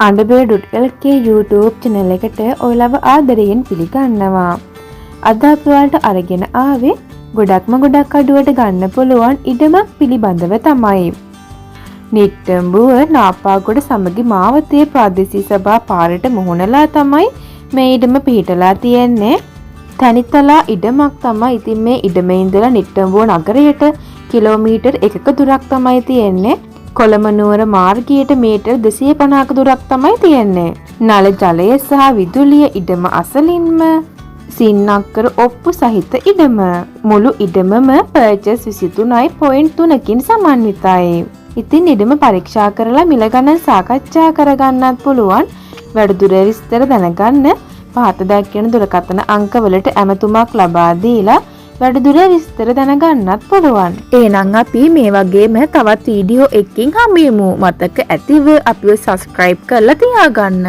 අඬබේ.lk YouTube channel එකට ඔයලව ආදරයෙන් පිළිගන්නවා. අද අපි ඔයාලට අරගෙන ආවේ ගොඩක් අඩුවට ගන්න පුළුවන් ඉඩමක් පිළිබඳව තමයි. නිට්ටඹුව නාපාගොඩ සමගි මාවතේ ප්‍රාදේශීය සභා පාරට මුහුණලා තමයි මේ ඉඩම පිහිටලා තියෙන්නේ. තනිතලා ඉඩමක් තමයි. ඉතින් මේ ඉඩමේ ඉඳලා නිට්ටඹුව නගරයට කිලෝමීටර් 1ක දුරක් තමයි තියෙන්නේ. කොළඹ නුවර මාර්ගයට මීටර් 250ක දුරක් තමයි තියෙන්නේ. නල ජලය සහ විදුලිය ඉඩම අසලින්ම සින්නක්කර ඔප්පු සහිත ඉඩම. මුළු ඉඩමම පර්චස් 23.3කින් සමන්විතයි. ඉතින් ඉඩම පරීක්ෂා කරලා මිල ගණන් සාකච්ඡා කරගන්නත් පුළුවන්. වැඩිදුර විස්තර දැනගන්න පහත දැක්වෙන දුරකථන අංකවලට ඇමතුමක් ලබා දීලා වැඩිදුර විස්තර දැනගන්නත් පුළුවන්. එහෙනම් අපි මේ වගේම තවත් වීඩියෝ එකකින් හම්බෙමු. මතක ඇතිව අපිව subscribe කරලා තියාගන්න.